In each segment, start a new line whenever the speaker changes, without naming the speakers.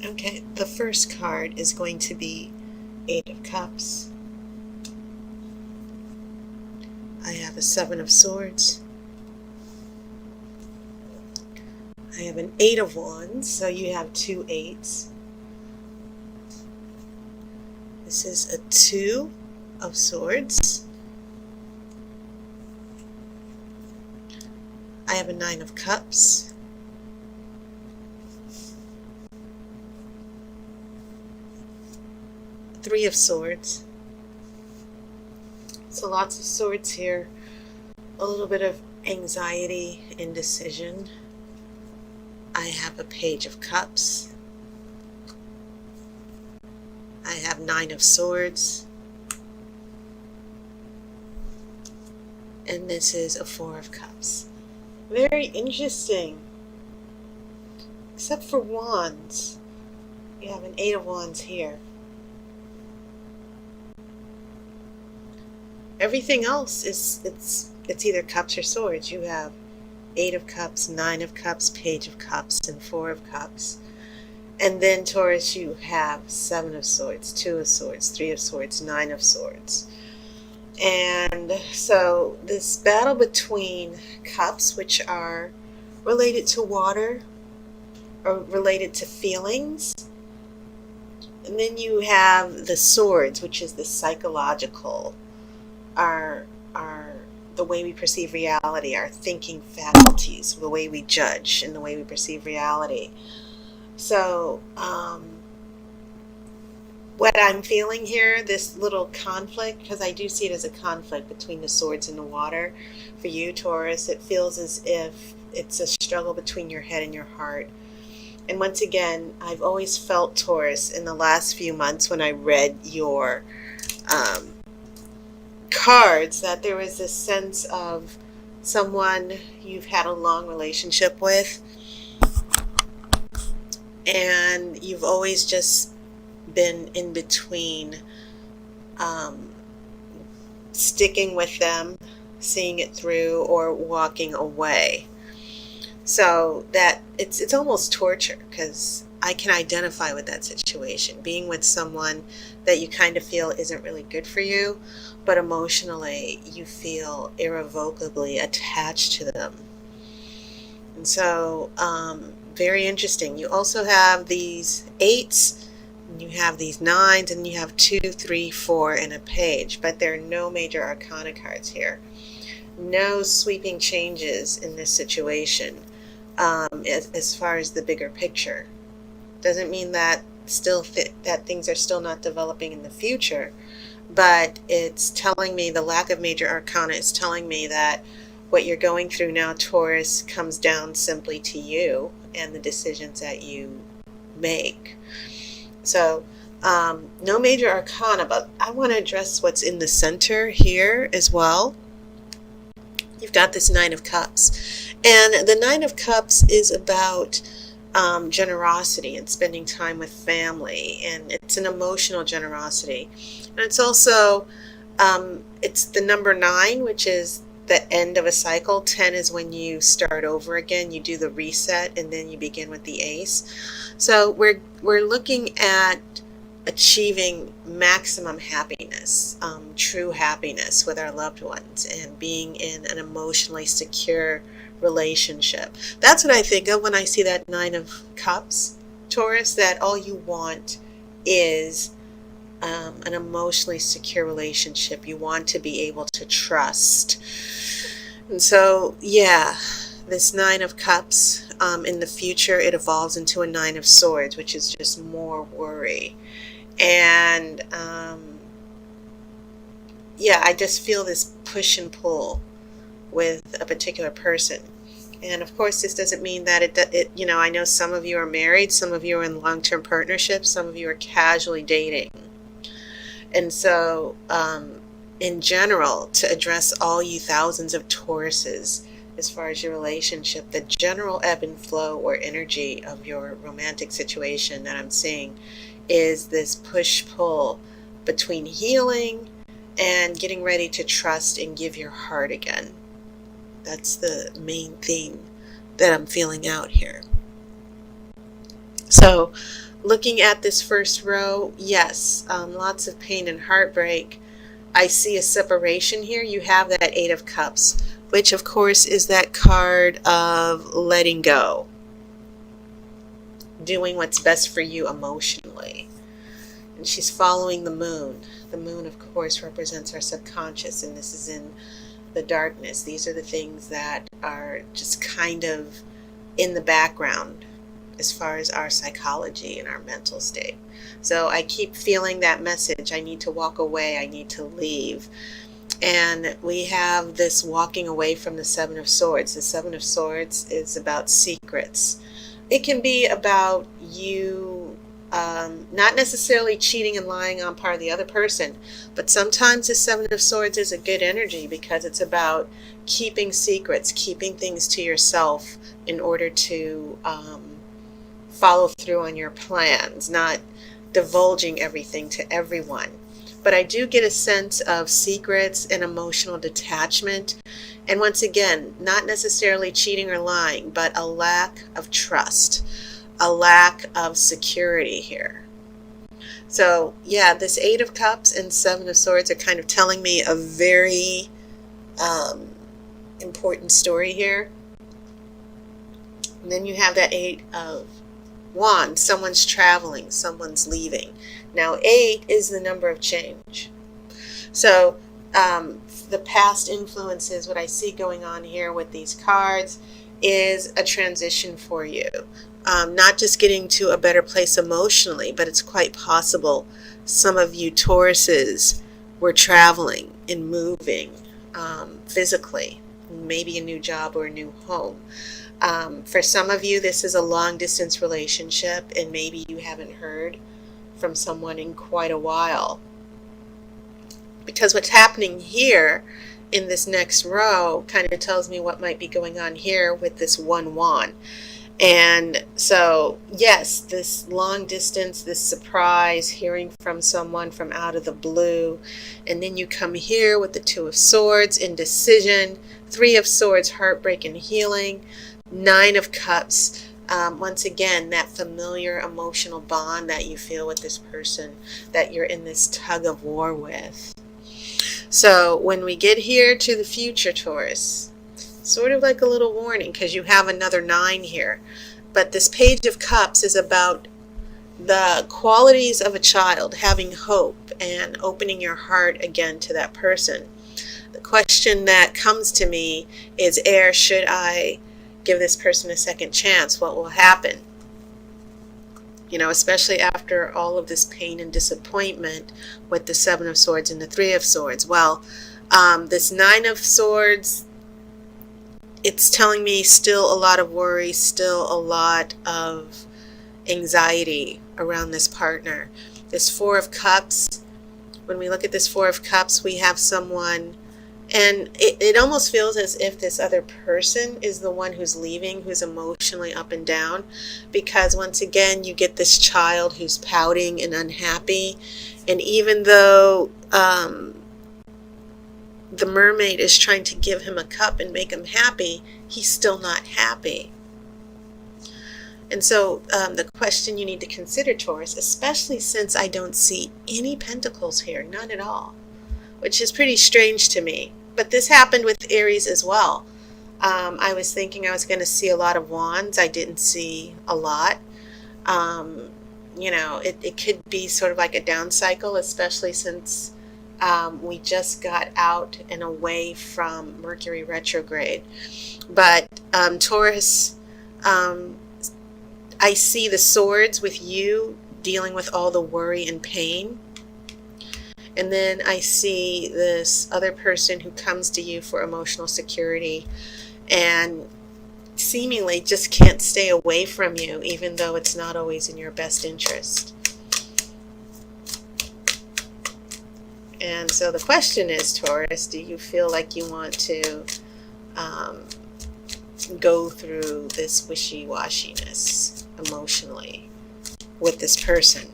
Okay, the first card is going to be Eight of Cups. I have a Seven of Swords. I have an Eight of Wands, so you have two eights. This is a Two of Swords. I have a Nine of Cups. Three of Swords. So lots of swords here. A little bit of anxiety, indecision. I have a Page of Cups. I have Nine of Swords. And this is a Four of Cups. Very interesting. Except for Wands. You have an Eight of Wands here. Everything else is it's either cups or swords. You have Eight of Cups, Nine of Cups, Page of Cups, and Four of Cups. And then Taurus, you have Seven of Swords, Two of Swords, Three of Swords, Nine of Swords. And so this battle between cups, which are related to water or related to feelings, and then you have the swords, which is the psychological, our the way we perceive reality, our thinking faculties, the way we judge and the way we perceive reality. So what I'm feeling here, this little conflict, because I do see it as a conflict between the swords and the water. For you, Taurus, it feels as if it's a struggle between your head and your heart. And once again, I've always felt, Taurus, in the last few months when I read your cards, that there was this sense of someone you've had a long relationship with, and you've always just been in between sticking with them, seeing it through, or walking away. So that it's almost torture, because I can identify with that situation, being with someone that you kind of feel isn't really good for you, but emotionally you feel irrevocably attached to them. And so very interesting. You also have these eights, and you have these nines, and you have 2, 3, 4 and a page, but there are no major arcana cards here. No sweeping changes in this situation as far as the bigger picture. Doesn't mean that that things are still not developing in the future, but it's telling me, the lack of major arcana is telling me that what you're going through now, Taurus, comes down simply to you and the decisions that you make. So no major arcana, but I want to address what's in the center here as well. You've got this Nine of Cups, and the Nine of Cups is about generosity and spending time with family, and it's an emotional generosity. And it's also it's the number 9, which is the end of a cycle. 10 is when you start over again, you do the reset, and then you begin with the ace. So we're looking at achieving maximum happiness, true happiness with our loved ones, and being in an emotionally secure relationship. That's what I think of when I see that Nine of Cups, Taurus, that all you want is an emotionally secure relationship. You want to be able to trust. And so, yeah, this Nine of Cups, in the future, it evolves into a Nine of Swords, which is just more worry. And yeah, I just feel this push and pull with a particular person. And of course, this doesn't mean that it I know some of you are married, some of you are in long-term partnerships, some of you are casually dating. And so, in general, to address all you thousands of Tauruses, as far as your relationship, the general ebb and flow or energy of your romantic situation that I'm seeing is this push-pull between healing and getting ready to trust and give your heart again. That's the main theme that I'm feeling out here. So Looking at this first row, yes, lots of pain and heartbreak. I see a separation here. You have that Eight of Cups, which of course is that card of letting go, doing what's best for you emotionally. And she's following the moon. The moon, of course, represents our subconscious, and this is in the darkness. These are the things that are just kind of in the background as far as our psychology and our mental state. So I keep feeling that message. I need to walk away. I need to leave. And we have this walking away from the Seven of Swords. The Seven of Swords is about secrets. It can be about you not necessarily cheating and lying on part of the other person, but sometimes the Seven of Swords is a good energy because it's about keeping secrets, keeping things to yourself in order to follow through on your plans, not divulging everything to everyone. But I do get a sense of secrets and emotional detachment. And once again, not necessarily cheating or lying, but a lack of trust, a lack of security here. So yeah, this Eight of Cups and Seven of Swords are kind of telling me a very important story here. And then you have that Eight of Wands. Someone's traveling, someone's leaving. Now 8 is the number of change. So the past influences, what I see going on here with these cards is a transition for you. Not just getting to a better place emotionally, but it's quite possible some of you Tauruses were traveling and moving physically, maybe a new job or a new home. For some of you, this is a long distance relationship, and maybe you haven't heard from someone in quite a while. Because what's happening here in this next row kind of tells me what might be going on here with this one wand. And so, yes, this long distance, this surprise, hearing from someone from out of the blue. And then you come here with the Two of Swords, indecision, Three of Swords, heartbreak and healing, Nine of Cups. Once again, that familiar emotional bond that you feel with this person that you're in this tug of war with. So when we get here to the future, Taurus, sort of like a little warning, because you have another 9 here. But this Page of Cups is about the qualities of a child, having hope and opening your heart again to that person. The question that comes to me is, should I give this person a second chance? What will happen? You know, especially after all of this pain and disappointment with the Seven of Swords and the Three of Swords. Well, this Nine of Swords, it's telling me still a lot of worry, still a lot of anxiety around this partner. This Four of Cups, when we look at this Four of Cups, we have someone, and it almost feels as if this other person is the one who's leaving, who's emotionally up and down, because once again, you get this child who's pouting and unhappy. And even though the mermaid is trying to give him a cup and make him happy, he's still not happy. And so the question you need to consider, Taurus, especially since I don't see any pentacles here, none at all, which is pretty strange to me. But this happened with Aries as well. I was thinking I was going to see a lot of wands. I didn't see a lot. You know, it could be sort of like a down cycle, especially since we just got out and away from Mercury retrograde. But Taurus, I see the swords with you dealing with all the worry and pain. And then I see this other person who comes to you for emotional security and seemingly just can't stay away from you, even though it's not always in your best interest. And so the question is, Taurus, do you feel like you want to go through this wishy-washiness emotionally with this person?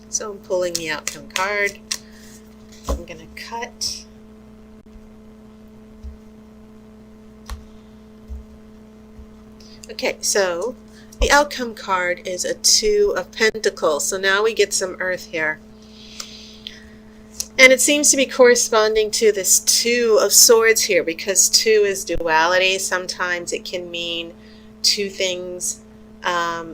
So I'm pulling the outcome card. I'm going to cut. Okay, so The outcome card is a Two of Pentacles. So now we get some earth here. And it seems to be corresponding to this Two of Swords here, because two is duality. Sometimes it can mean two things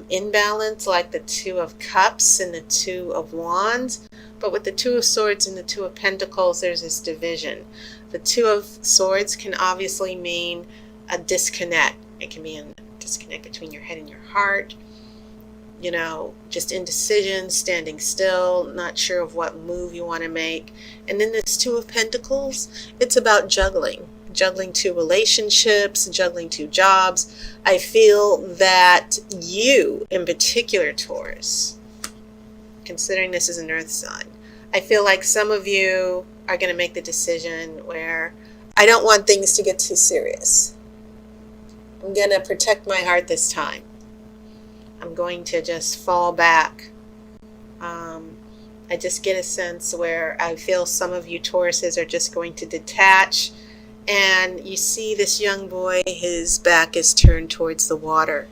in balance, like the Two of Cups and the Two of Wands. But with the Two of Swords and the Two of Pentacles, there's this division. The Two of Swords can obviously mean a disconnect. It can be a disconnect between your head and your heart. You know, just indecision, standing still, not sure of what move you want to make. And then this Two of Pentacles, it's about juggling two relationships, juggling two jobs. I feel that you, in particular, Taurus, considering this is an earth sign, I feel like some of you are going to make the decision where I don't want things to get too serious. I'm going to protect my heart this time. I'm going to just fall back. I just get a sense where I feel some of you Tauruses are just going to detach, and you see this young boy, his back is turned towards the water.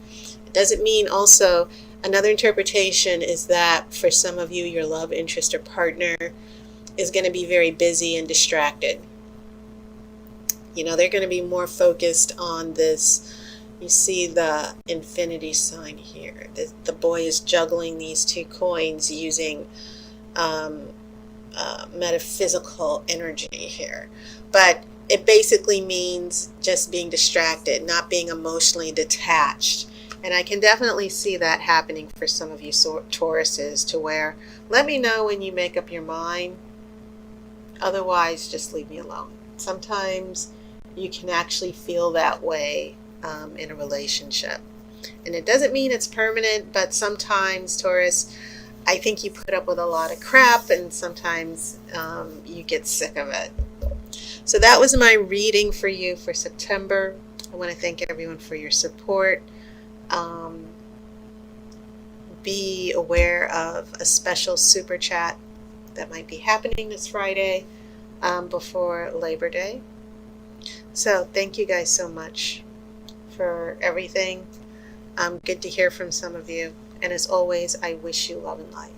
It doesn't mean also, another interpretation is that for some of you, your love interest or partner is going to be very busy and distracted. You know, they're going to be more focused on this. You see the infinity sign here. The boy is juggling these two coins using metaphysical energy here. But it basically means just being distracted, not being emotionally detached. And I can definitely see that happening for some of you Tauruses, to where, let me know when you make up your mind. Otherwise, just leave me alone. Sometimes you can actually feel that way in a relationship. And it doesn't mean it's permanent, but sometimes, Taurus, I think you put up with a lot of crap, and sometimes you get sick of it. So that was my reading for you for September. I want to thank everyone for your support. Be aware of a special super chat that might be happening this Friday before Labor Day. So thank you guys so much for everything. Good to hear from some of you. And as always, I wish you love and light.